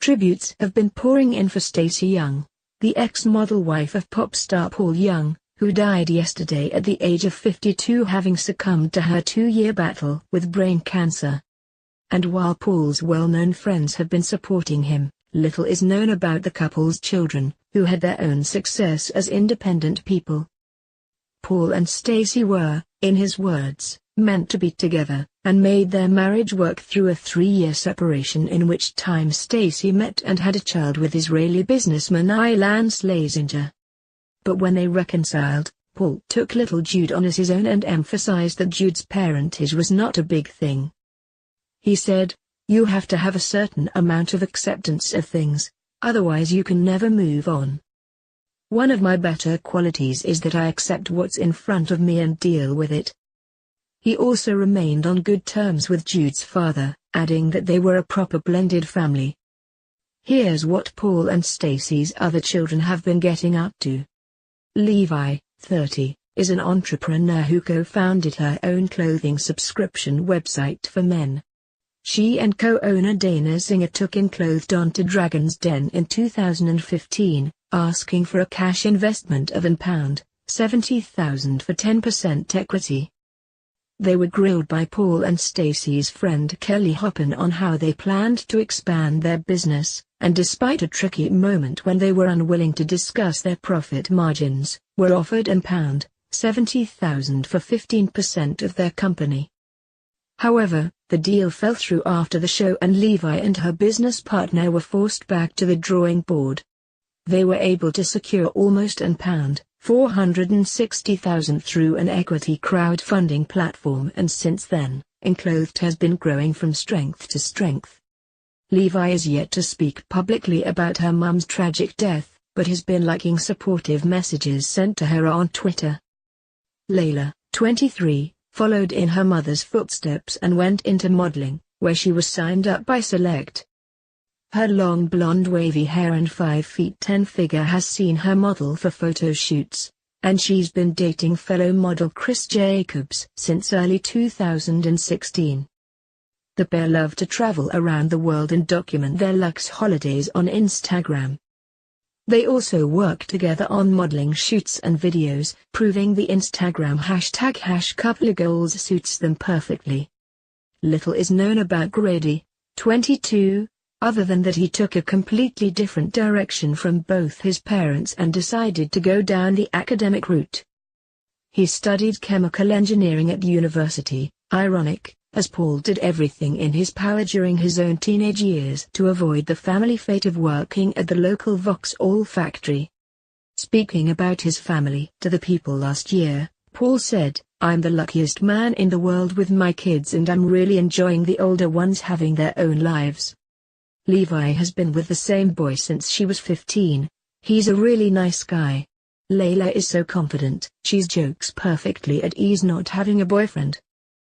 Tributes have been pouring in for Stacey Young, the ex-model wife of pop star Paul Young, who died yesterday at the age of 52, having succumbed to her 2-year battle with brain cancer. And while Paul's well-known friends have been supporting him, little is known about the couple's children, who had their own success as independent people. Paul and Stacey were, in his words, meant to be together, and made their marriage work through a 3-year separation in which time Stacey met and had a child with Israeli businessman Ilan Slazenger. But when they reconciled, Paul took little Jude on as his own and emphasized that Jude's parentage was not a big thing. He said, "You have to have a certain amount of acceptance of things, otherwise you can never move on. One of my better qualities is that I accept what's in front of me and deal with it." He also remained on good terms with Jude's father, adding that they were a proper blended family. Here's what Paul and Stacey's other children have been getting up to. Levi, 30, is an entrepreneur who co-founded her own clothing subscription website for men. She and co-owner Dana Singer took in Clothed On to Dragon's Den in 2015, asking for a cash investment of £70,000 for 10% equity. They were grilled by Paul and Stacey's friend Kelly Hoppen on how they planned to expand their business, and despite a tricky moment when they were unwilling to discuss their profit margins, were offered £70,000 for 15% of their company. However, the deal fell through after the show and Levi and her business partner were forced back to the drawing board. They were able to secure almost £460,000 through an equity crowdfunding platform, and since then, Unclothed has been growing from strength to strength. Levi is yet to speak publicly about her mum's tragic death, but has been liking supportive messages sent to her on Twitter. Layla, 23, followed in her mother's footsteps and went into modeling, where she was signed up by Select. Her long blonde wavy hair and 5'10" figure has seen her model for photo shoots, and she's been dating fellow model Chris Jacobs since early 2016. The pair love to travel around the world and document their luxe holidays on Instagram. They also work together on modeling shoots and videos, proving the Instagram #couplegoals suits them perfectly. Little is known about Grady, 22, other than that he took a completely different direction from both his parents and decided to go down the academic route. He studied chemical engineering at university, ironic, as Paul did everything in his power during his own teenage years to avoid the family fate of working at the local Vauxhall factory. Speaking about his family to the People last year, Paul said, "I'm the luckiest man in the world with my kids and I'm really enjoying the older ones having their own lives." Levi has been with the same boy since she was 15. He's a really nice guy. Layla is so confident, she's jokes perfectly at ease not having a boyfriend.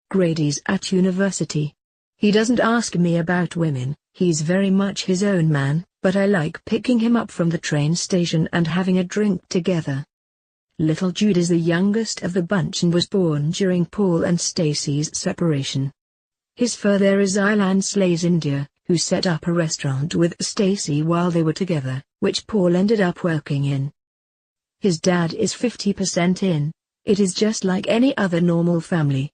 Grady's at university. He doesn't ask me about women, he's very much his own man, but I like picking him up from the train station and having a drink together. Little Jude is the youngest of the bunch and was born during Paul and Stacey's separation. His father is Ilan Slazenger, who set up a restaurant with Stacey while they were together, which Paul ended up working in. His dad is 50% in. It is just like any other normal family.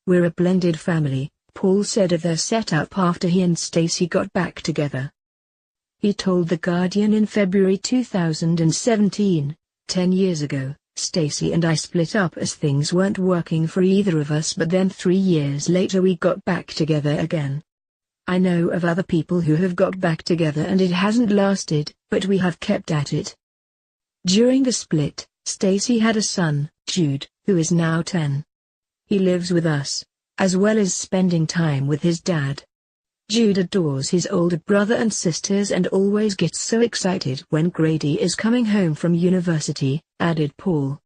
"We're a blended family," Paul said of their setup after he and Stacey got back together. He told The Guardian in February 2017, 10 years ago, "Stacey and I split up as things weren't working for either of us, but then 3 years later we got back together again. I know of other people who have got back together and it hasn't lasted, but we have kept at it." During the split, Stacey had a son, Jude, who is now 10. He lives with us, as well as spending time with his dad. Jude adores his older brother and sisters and always gets so excited when Grady is coming home from university, added Paul.